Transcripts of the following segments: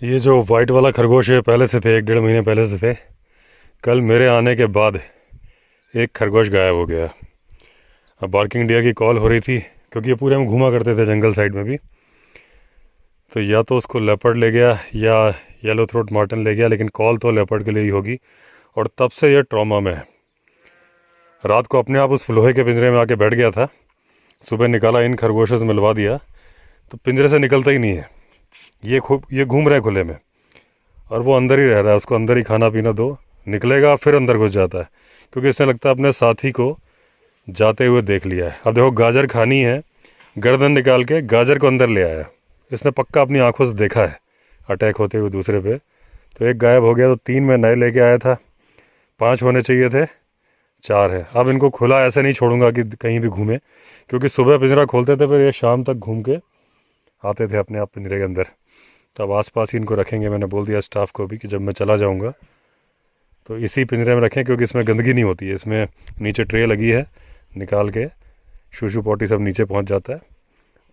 ये जो वाइट वाला खरगोश है पहले से थे, 1-1.5 महीने पहले से थे। कल मेरे आने के बाद एक खरगोश गायब हो गया। अब बार्किंग डियर की कॉल हो रही थी क्योंकि ये पूरे में घूमा करते थे जंगल साइड में भी। तो या तो उसको लेपर्ड ले गया या येलो थ्रोट मार्टिन ले गया, लेकिन कॉल तो लेपर्ड के लिए ही होगी। और तब से ये ट्रॉमा में है। रात को अपने आप उस लोहे के पिंजरे में आके बैठ गया था। सुबह निकाला, इन खरगोशों से मिलवा दिया तो पिंजरे से निकलता ही नहीं है। ये घूम रहे खुले में और वो अंदर ही रह रहा है। उसको अंदर ही खाना पीना दो, निकलेगा फिर अंदर घुस जाता है क्योंकि इसने लगता है अपने साथी को जाते हुए देख लिया है। अब देखो, गाजर खानी है, गर्दन निकाल के गाजर को अंदर ले आया। इसने पक्का अपनी आंखों से देखा है अटैक होते हुए दूसरे पे। तो एक गायब हो गया, तो 3 मैं नए लेके आया था। 5 होने चाहिए थे, 4 है। अब इनको खुला ऐसे नहीं छोड़ूंगा कि कहीं भी घूमे, क्योंकि सुबह पिंजरा खोलते थे फिर ये शाम तक घूम के आते थे अपने आप पिंजरे के अंदर। तो अब आसपास ही इनको रखेंगे। मैंने बोल दिया स्टाफ को भी कि जब मैं चला जाऊंगा तो इसी पिंजरे में रखें, क्योंकि इसमें गंदगी नहीं होती है। इसमें नीचे ट्रे लगी है, निकाल के शूशु पॉटी सब नीचे पहुंच जाता है।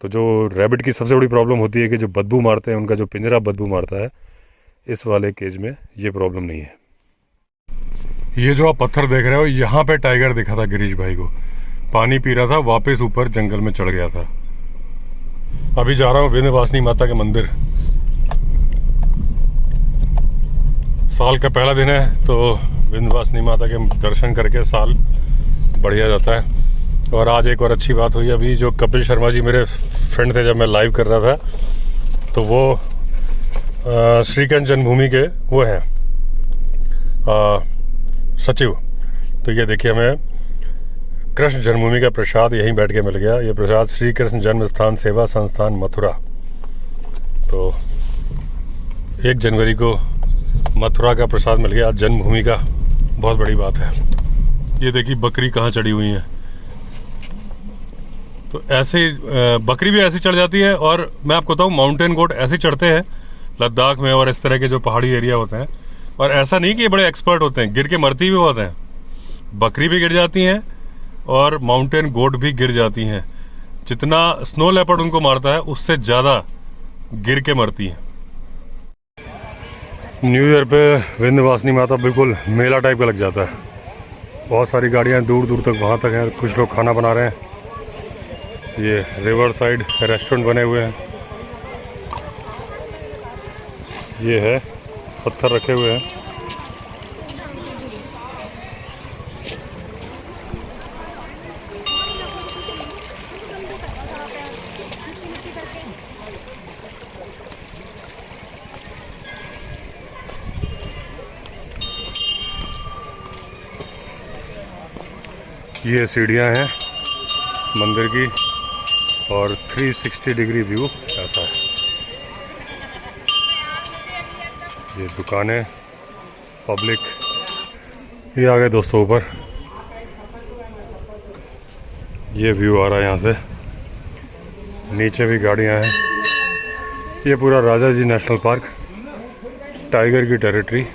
तो जो रैबिट की सबसे बड़ी प्रॉब्लम होती है कि जो बदबू मारते हैं, उनका जो पिंजरा बदबू मारता है, इस वाले केज में ये प्रॉब्लम नहीं है। ये जो आप पत्थर देख रहे हो, यहाँ पे टाइगर दिखा था गिरीश भाई को। पानी पी रहा था, वापस ऊपर जंगल में चढ़ गया था। अभी जा रहा हूँ विंध्यवासिनी माता के मंदिर। साल का पहला दिन है तो विंध्यवासिनी माता के दर्शन करके साल बढ़िया जाता है। और आज एक और अच्छी बात हुई। अभी जो कपिल शर्मा जी मेरे फ्रेंड थे, जब मैं लाइव कर रहा था, तो वो श्रीकृष्ण जन्मभूमि के वो हैं सचिव। तो ये देखिए, हमें कृष्ण जन्मभूमि का प्रसाद यहीं बैठ के मिल गया। ये प्रसाद श्री कृष्ण जन्म स्थान सेवा संस्थान मथुरा। तो 1 जनवरी को मथुरा का प्रसाद मिल गया, जन्मभूमि का। बहुत बड़ी बात है। ये देखिए बकरी कहाँ चढ़ी हुई है। तो ऐसे बकरी भी ऐसी चढ़ जाती है। और मैं आपको बताऊँ, माउंटेन गोट ऐसे चढ़ते हैं लद्दाख में और इस तरह के जो पहाड़ी एरिया होते हैं। और ऐसा नहीं कि ये बड़े एक्सपर्ट होते हैं, गिर के मरती भी होते हैं। बकरी भी गिर जाती हैं और माउंटेन गोट भी गिर जाती हैं। जितना स्नो लेपर्ड उनको मारता है, उससे ज़्यादा गिर के मरती हैं। न्यू ईयर पे विंध्यवासिनी माता बिल्कुल मेला टाइप का लग जाता है। बहुत सारी गाड़ियाँ दूर दूर तक वहाँ तक हैं। कुछ लोग खाना बना रहे हैं। ये रिवर साइड रेस्टोरेंट बने हुए हैं। ये है, पत्थर रखे हुए हैं। ये सीढ़ियाँ हैं मंदिर की और 360 डिग्री व्यू ऐसा है। ये दुकानें, पब्लिक। ये आ गए दोस्तों ऊपर। ये व्यू आ रहा है यहाँ से। नीचे भी गाड़ियाँ हैं। ये पूरा राजा जी नेशनल पार्क, टाइगर की टेरिटरी।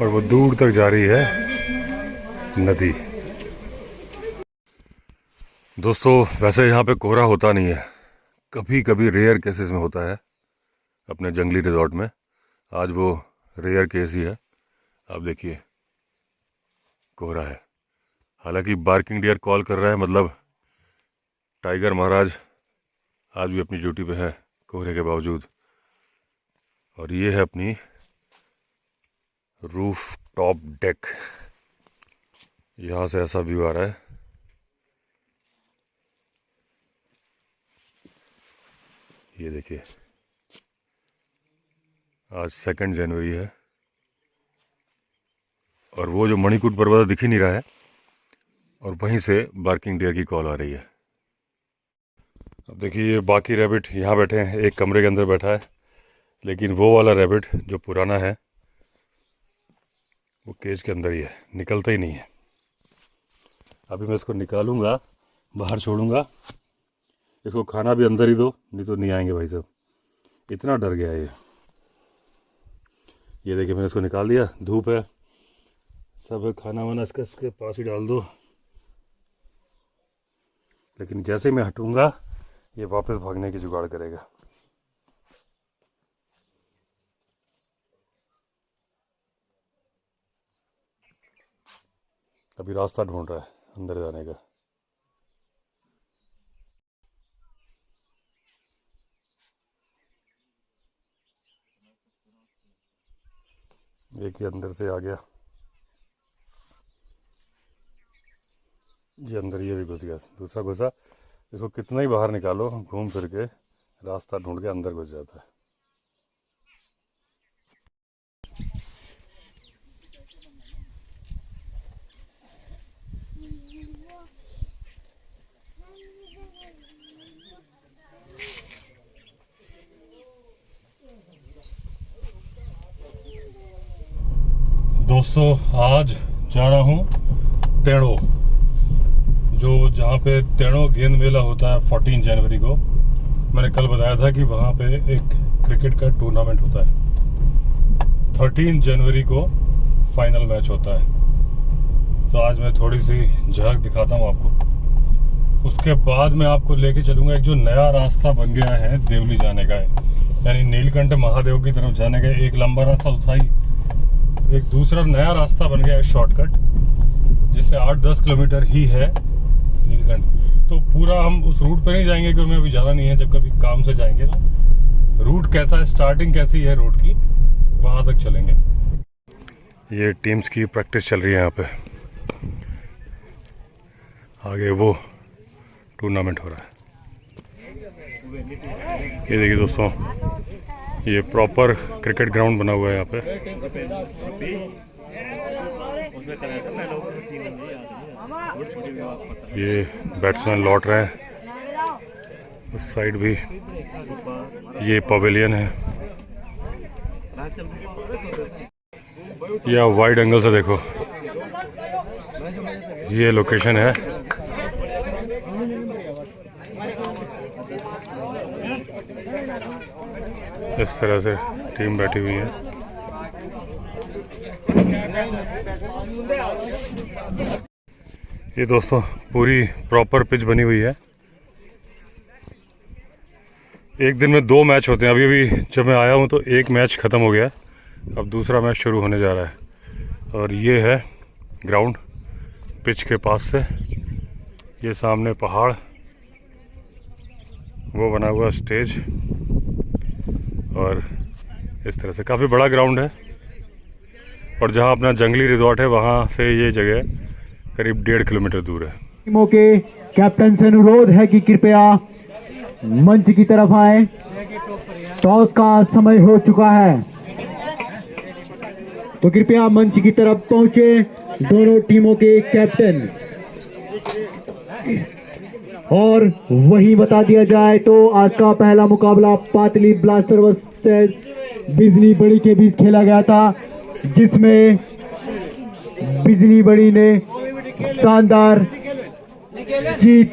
और वो दूर तक जा रही है नदी। दोस्तों, वैसे यहाँ पे कोहरा होता नहीं है, कभी कभी रेयर केसेस में होता है अपने जंगली रिजॉर्ट में। आज वो रेयर केस ही है। आप देखिए कोहरा है। हालांकि बार्किंग डियर कॉल कर रहा है, मतलब टाइगर महाराज आज भी अपनी ड्यूटी पे है कोहरे के बावजूद। और ये है अपनी रूफ टॉप डेक। यहाँ से ऐसा व्यू आ रहा है। ये देखिए, आज 2 जनवरी है और वो जो मणिकूट पर्वत दिख ही नहीं रहा है, और वहीं से बार्किंग डियर की कॉल आ रही है। अब देखिए, ये बाकी रैबिट यहाँ बैठे हैं, एक कमरे के अंदर बैठा है। लेकिन वो वाला रैबिट जो पुराना है, वो केज के अंदर ही है, निकलता ही नहीं है। अभी मैं इसको निकालूंगा, बाहर छोड़ूंगा। इसको खाना भी अंदर ही दो, नहीं तो नहीं आएंगे भाई साहब। इतना डर गया ये। ये देखिए, मैंने इसको निकाल दिया। धूप है, सब खाना वाना इसके पास ही डाल दो। लेकिन जैसे ही मैं हटूंगा, ये वापस भागने की जुगाड़ करेगा। अभी रास्ता ढूंढ रहा है अंदर जाने का। एक ही अंदर से आ गया, ये अंदर ये भी घुस गया, दूसरा घुसा। इसको कितना ही बाहर निकालो घूम फिर के, रास्ता ढूंढ के अंदर घुस जाता है। दोस्तों आज जा रहा हूँ तेड़ो, जो जहाँ पे तेड़ो गेंद मेला होता है 14 जनवरी को। मैंने कल बताया था कि वहाँ पे एक क्रिकेट का टूर्नामेंट होता है। 13 जनवरी को फाइनल मैच होता है। तो आज मैं थोड़ी सी झलक दिखाता हूँ आपको। उसके बाद मैं आपको लेके चलूँगा एक जो नया रास्ता बन गया है देवली जाने का है, यानी नीलकंठ महादेव की तरफ जाने का। एक लंबा रास्ता उठाई, एक दूसरा नया रास्ता बन गया है शॉर्टकट, जिससे 8-10 किलोमीटर ही है नीलकंठ। तो पूरा हम उस रूट पे नहीं जाएंगे क्योंकि हमें अभी जाना नहीं है। जब कभी काम से जाएंगे तो रूट कैसा है, स्टार्टिंग कैसी है रोड की, वहां तक चलेंगे। ये टीम्स की प्रैक्टिस चल रही है यहाँ पे, आगे वो टूर्नामेंट हो रहा है। ये देखिए दोस्तों, ये प्रॉपर क्रिकेट ग्राउंड बना हुआ है यहाँ पे। ये बैट्समैन लौट रहे हैं, उस साइड भी ये पवेलियन है। या वाइड एंगल से देखो, ये लोकेशन है। इस तरह से टीम बैठी हुई है। ये दोस्तों पूरी प्रॉपर पिच बनी हुई है। एक दिन में 2 मैच होते हैं। अभी अभी जब मैं आया हूँ तो एक मैच ख़त्म हो गया, अब दूसरा मैच शुरू होने जा रहा है। और ये है ग्राउंड पिच के पास से, ये सामने पहाड़, वो बना हुआ स्टेज, और इस तरह से काफ़ी बड़ा ग्राउंड है। और जहाँ अपना जंगली रिजॉर्ट है वहाँ से ये जगह करीब 1.5 किलोमीटर दूर है। टीमों के कैप्टन से अनुरोध है कि कृपया मंच की तरफ आए। टॉस का समय हो चुका है, तो कृपया मंच की तरफ पहुंचे दोनों टीमों के कैप्टन। और वही बता दिया जाए तो आज का पहला मुकाबला पाटली ब्लास्टर वर्सेस बिजली बड़ी के बीच खेला गया था, जिसमें बिजली बड़ी ने शानदार जीत।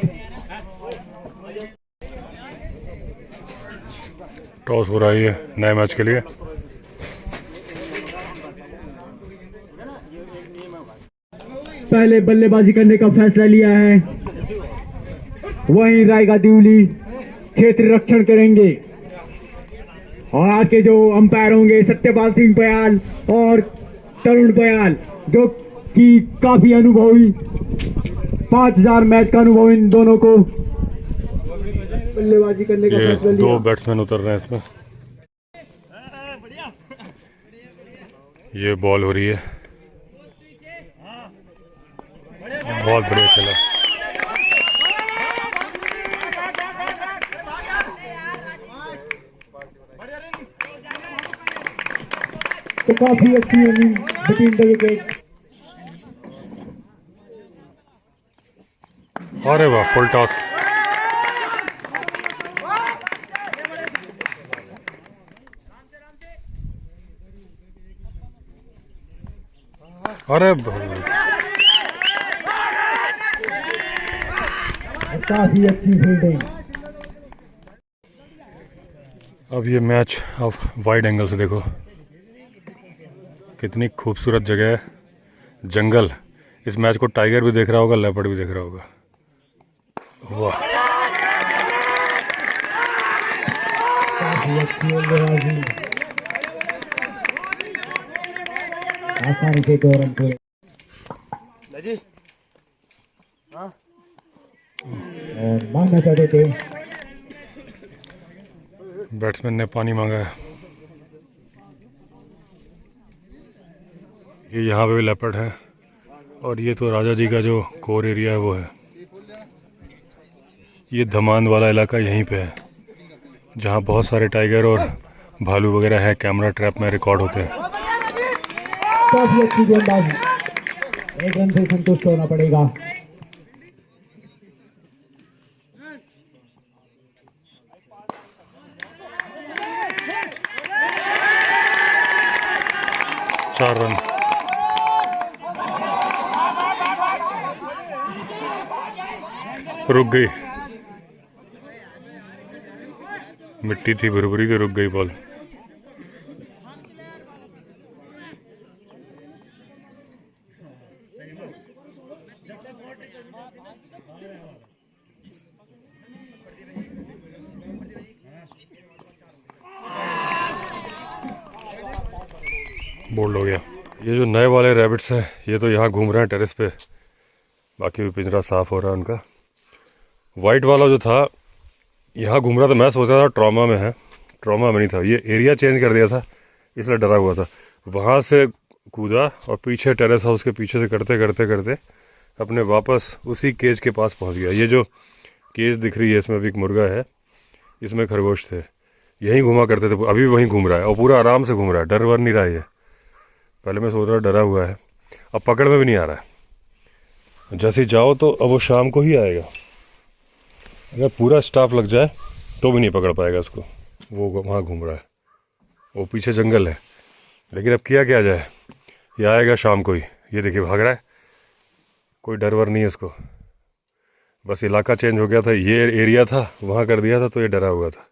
टॉस हो रहा है नए मैच के लिए। पहले बल्लेबाजी करने का फैसला लिया है, वहीं रायगा दिवली क्षेत्र रक्षण करेंगे। और आज के जो अंपायर होंगे सत्यपाल सिंह बयाल और तरुण बयाल, जो कि काफी अनुभवी, 5000 मैच का अनुभव इन दोनों को बल्लेबाजी करने का फैसला लिया। 2 बैट्समैन उतर रहे हैं इसमें। ये बॉल हो रही है, बहुत बढ़िया खेला। तो काफी अच्छी इनिंग बिटवीन द विकेट। अरे वाह, फुल टॉस। अरे काफी अच्छी फील्डिंग। अब ये मैच अब वाइड एंगल से देखो, कितनी खूबसूरत जगह है, जंगल। इस मैच को टाइगर भी देख रहा होगा, लेपर्ड भी देख रहा होगा। वाह, आसानी से गौरव को और मांगना चाहते थे। बैट्समैन ने पानी मांगा है। ये यहाँ पे भी लेपर्ड है और ये तो राजा जी का जो कोर एरिया है वो है। ये धमांद वाला इलाका यहीं पे है जहाँ बहुत सारे टाइगर और भालू वगैरह है, कैमरा ट्रैप में रिकॉर्ड होते हैं। काफी अच्छी गेंदबाजी, 1 रन से संतुष्ट होना पड़ेगा। चार रन। रुक गई, मिट्टी थी भुरभुरी तो रुक गई बॉल। बोल्ड हो गया। ये जो नए वाले रैबिट्स हैं ये तो यहाँ घूम रहे हैं टेरेस पे, बाकी भी पिंजरा साफ हो रहा है उनका। वाइट वाला जो था यहाँ घूम रहा था, मैं सोचा था ट्रॉमा में है, ट्रॉमा में नहीं था। ये एरिया चेंज कर दिया था इसलिए डरा हुआ था। वहाँ से कूदा और पीछे टेरेस हाउस के पीछे से करते करते करते अपने वापस उसी केज के पास पहुँच गया। ये जो केज दिख रही है इसमें भी एक मुर्गा है, इसमें खरगोश थे, यहीं घूमा करते थे, अभी वहीं घूम रहा है और पूरा आराम से घूम रहा है, डर वर नहीं रहा है ये। पहले मैं सोच रहा डरा हुआ है, अब पकड़ में भी नहीं आ रहा है। जैसे ही जाओ तो अब वो शाम को ही आएगा, अगर पूरा स्टाफ लग जाए तो भी नहीं पकड़ पाएगा उसको। वो वहाँ घूम रहा है, वो पीछे जंगल है, लेकिन अब किया क्या जाए, ये आएगा शाम को ही। ये देखिए भाग रहा है, कोई डर वर नहीं है इसको, बस इलाका चेंज हो गया था, ये एरिया था वहाँ कर दिया था तो ये डरा हुआ था।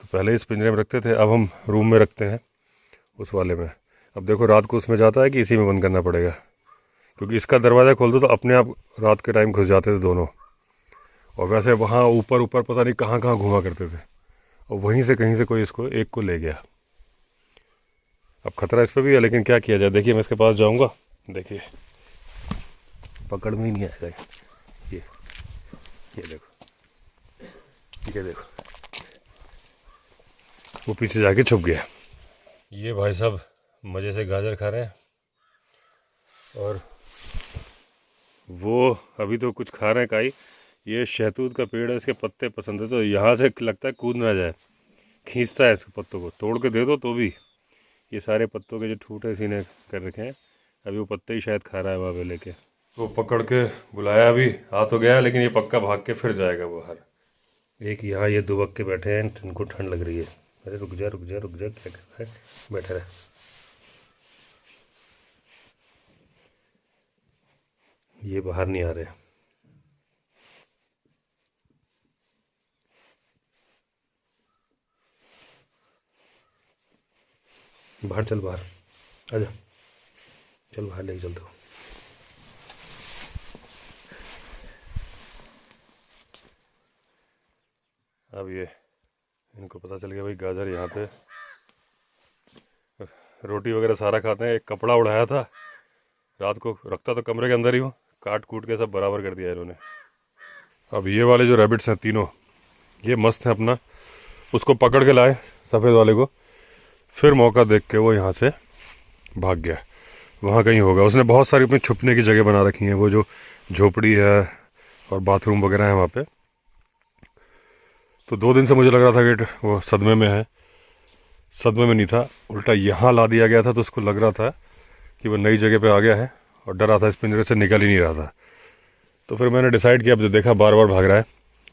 तो पहले इस पिंजरे में रखते थे, अब हम रूम में रखते हैं उस वाले में। अब देखो रात को उसमें जाता है कि इसी में बंद करना पड़ेगा, क्योंकि इसका दरवाज़ा खोल दो तो अपने आप रात के टाइम घुस जाते थे दोनों। और वैसे वहाँ ऊपर ऊपर पता नहीं कहाँ कहाँ घुमा करते थे, और वहीं से कहीं से कोई इसको एक को ले गया। अब खतरा इस पर भी है, लेकिन क्या किया जाए। देखिए मैं इसके पास जाऊँगा, देखिए पकड़ में ही नहीं आएगा। ये देखो, ये देखो, वो पीछे जाके छुप गया। ये भाई साहब मज़े से गाजर खा रहे हैं और वो अभी तो कुछ खा रहे हैं काई। ये शहतूत का पेड़ है, इसके पत्ते पसंद है, तो यहाँ से लगता है कूद ना जाए, खींचता है इसके पत्तों को। तोड़ के दे दो तो भी ये सारे पत्तों के जो ठूठे इसी ने कर रखे हैं, अभी वो पत्ते ही शायद खा रहा है वहाँ पे लेके। वो पकड़ के बुलाया, अभी आ तो गया, लेकिन ये पक्का भाग के फिर जाएगा बाहर। एक यहाँ ये दुबक के बैठे हैं, इनको ठंड लग रही है। अरे रुक जा रुक जा रुक जा, क्या कर रहा है, बैठा रहे। ये बाहर नहीं आ रहे। बाहर चल, बाहर आजा, चल बाहर लेके चलता हूँ। अब ये इनको पता चल गया भाई गाजर यहाँ पे, रोटी वगैरह सारा खाते हैं। एक कपड़ा उड़ाया था रात को, रखता तो कमरे के अंदर ही हो, काट कूट के सब बराबर कर दिया इन्होंने। अब ये वाले जो रैबिट्स हैं तीनों, ये मस्त हैं अपना, उसको पकड़ के लाए सफ़ेद वाले को, फिर मौका देख के वो यहाँ से भाग गया। वहाँ कहीं होगा, उसने बहुत सारी अपनी छुपने की जगह बना रखी हैं, वो जो झोपड़ी है और बाथरूम वगैरह है वहाँ पे। तो 2 दिन से मुझे लग रहा था कि वो सदमे में है, सदमे में नहीं था, उल्टा यहाँ ला दिया गया था, तो उसको लग रहा था कि वो नई जगह पे आ गया है और डरा था, इस पिंजरे से निकल ही नहीं रहा था। तो फिर मैंने डिसाइड किया, अब जो देखा बार बार भाग रहा है,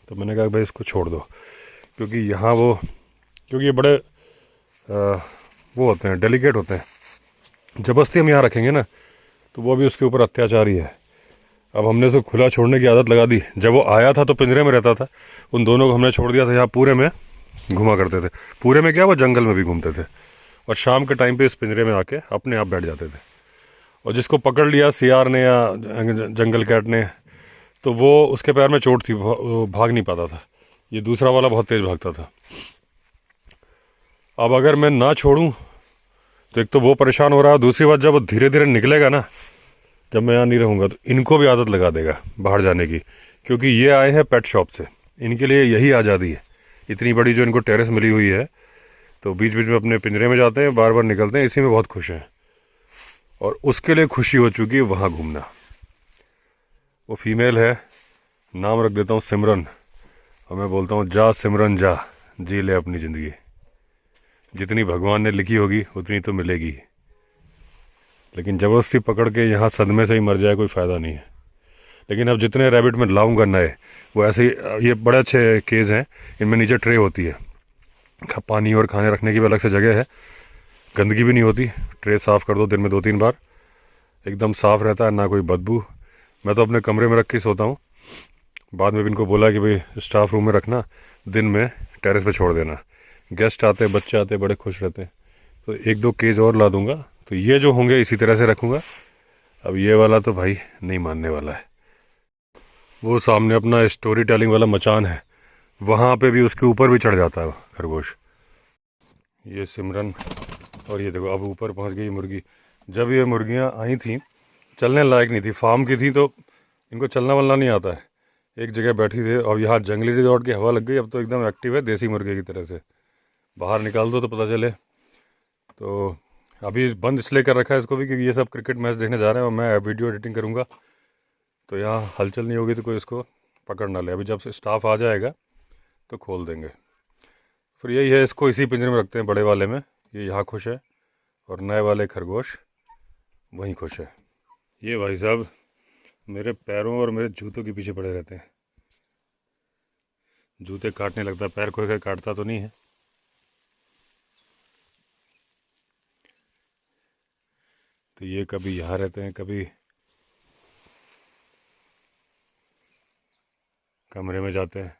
तो मैंने कहा भाई इसको छोड़ दो, क्योंकि यहाँ वो, क्योंकि ये बड़े वो होते हैं, डेलिकेट होते हैं। ज़बरदस्ती हम यहाँ रखेंगे ना तो वो भी उसके ऊपर अत्याचार ही है। अब हमने उसको खुला छोड़ने की आदत लगा दी। जब वो आया था तो पिंजरे में रहता था, उन दोनों को हमने छोड़ दिया था, यहाँ पूरे में घुमा करते थे। पूरे में क्या, वो जंगल में भी घूमते थे, और शाम के टाइम पे इस पिंजरे में आके अपने आप बैठ जाते थे। और जिसको पकड़ लिया सियार ने या जंगल कैट ने, तो वो उसके पैर में चोट थी, वो भाग नहीं पाता था। ये दूसरा वाला बहुत तेज़ भागता था। अब अगर मैं ना छोड़ूं तो एक तो वो परेशान हो रहा है, दूसरी बात जब वो धीरे धीरे निकलेगा ना जब मैं यहाँ नहीं रहूँगा तो इनको भी आदत लगा देगा बाहर जाने की, क्योंकि ये आए हैं पेट शॉप से। इनके लिए यही आज़ादी है, इतनी बड़ी जो इनको टेरेस मिली हुई है। तो बीच बीच में अपने पिंजरे में जाते हैं, बार बार निकलते हैं, इसी में बहुत खुश हैं। और उसके लिए खुशी हो चुकी है वहाँ घूमना। वो फीमेल है, नाम रख देता हूँ सिमरन, और मैं बोलता हूँ जा सिमरन जा, जी ले अपनी ज़िंदगी। जितनी भगवान ने लिखी होगी उतनी तो मिलेगी, लेकिन ज़बरदस्ती पकड़ के यहाँ सदमे से ही मर जाए कोई फ़ायदा नहीं है। लेकिन अब जितने रैबिट में लाऊंगा नए, वो ऐसे ये बड़े अच्छे केज हैं। इनमें नीचे ट्रे होती है, पानी और खाने रखने की भी अलग से जगह है, गंदगी भी नहीं होती। ट्रे साफ़ कर दो दिन में 2-3 बार, एकदम साफ़ रहता है, ना कोई बदबू। मैं तो अपने कमरे में रख के सोता हूँ। बाद में भी इनको बोला कि भाई स्टाफ रूम में रखना, दिन में टेरेस पे छोड़ देना। गेस्ट आते, बच्चे आते, बड़े खुश रहते हैं। तो 1-2 केज और ला दूंगा। तो ये जो होंगे इसी तरह से रखूँगा। अब ये वाला तो भाई नहीं मानने वाला है। वो सामने अपना स्टोरी टेलिंग वाला मचान है, वहाँ पे भी उसके ऊपर भी चढ़ जाता है खरगोश। ये सिमरन, और ये देखो अब ऊपर पहुँच गई मुर्गी। जब ये मुर्गियाँ आई थी चलने लायक नहीं थी, फार्म की थी, तो इनको चलना वलना नहीं आता है। एक जगह बैठी थी, और यहाँ जंगली रिजॉर्ट की हवा लग गई। अब तो एकदम एक्टिव है, देसी मुर्गे की तरह से। बाहर निकाल दो तो पता चले। तो अभी बंद इसलिए कर रखा है इसको भी, क्योंकि ये सब क्रिकेट मैच देखने जा रहे हैं और मैं वीडियो एडिटिंग करूँगा, तो यहाँ हलचल नहीं होगी तो कोई इसको पकड़ ना ले। अभी जब स्टाफ आ जाएगा तो खोल देंगे। फिर यही है, इसको इसी पिंजरे में रखते हैं, बड़े वाले में। ये यहाँ खुश है, और नए वाले खरगोश वहीं खुश है। ये भाई साहब मेरे पैरों और मेरे जूतों के पीछे पड़े रहते हैं। जूते काटने लगता है, पैर कोई काटता तो नहीं है। तो ये कभी यहाँ रहते हैं, कभी कमरे में जाते हैं,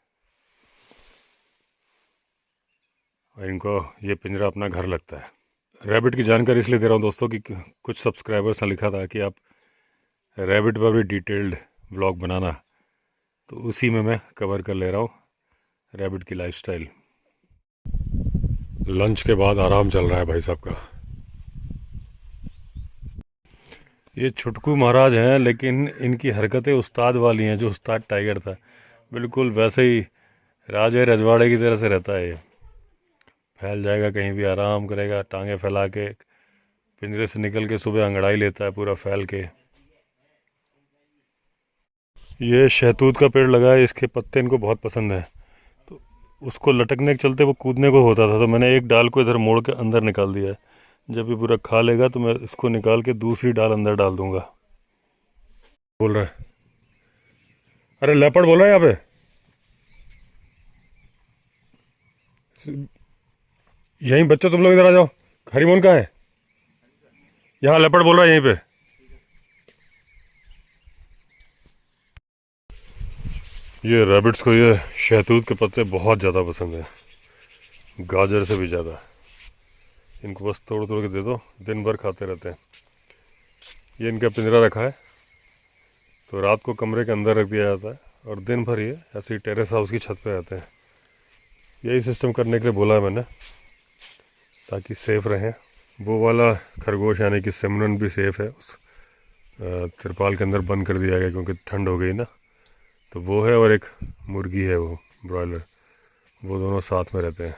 और इनको ये पिंजरा अपना घर लगता है। रैबिट की जानकारी इसलिए दे रहा हूँ दोस्तों कि कुछ सब्सक्राइबर्स ने लिखा था कि आप रैबिट पर भी डिटेल्ड व्लॉग बनाना, तो उसी में मैं कवर कर ले रहा हूँ रैबिट की लाइफस्टाइल। लंच के बाद आराम चल रहा है भाई साहब का। ये छुटकू महाराज हैं, लेकिन इनकी हरकतें उस्ताद वाली हैं, जो उस्ताद टाइगर था बिल्कुल वैसे ही राजे रजवाड़े की तरह से रहता है। ये फैल जाएगा कहीं भी, आराम करेगा, टांगे फैला के। पिंजरे से निकल के सुबह अंगड़ाई लेता है पूरा फैल के। ये शहतूत का पेड़ लगा है, इसके पत्ते इनको बहुत पसंद है। तो उसको लटकने के चलते वो कूदने को होता था, तो मैंने एक डाल को इधर मोड़ के अंदर निकाल दिया है। जब ये पूरा खा लेगा तो मैं इसको निकाल के दूसरी डाल अंदर डाल दूंगा। बोल रहा है, अरे लेपर्ड बोल रहा है यहाँ पे। यहीं बच्चों तुम लोग इधर आ जाओ। हरीमोन कहाँ है? यहाँ लेपर्ड बोल रहा है यहीं पे। ये रैबिट्स को ये शहतूत के पत्ते बहुत ज़्यादा पसंद है, गाजर से भी ज़्यादा। इनको बस तोड़ तोड़ के दे दो, दिन भर खाते रहते हैं। ये इनका पिंजरा रखा है, तो रात को कमरे के अंदर रख दिया जाता है, और दिन भर ये ऐसे ही टेरेस हाउस की छत पे रहते हैं। यही सिस्टम करने के लिए बोला है मैंने, ताकि सेफ़ रहें। वो वाला खरगोश यानी कि सिमरन भी सेफ़ है, उस तिरपाल के अंदर बंद कर दिया गया क्योंकि ठंड हो गई ना। तो वो है, और एक मुर्गी है वो ब्रॉयलर, वो दोनों साथ में रहते हैं।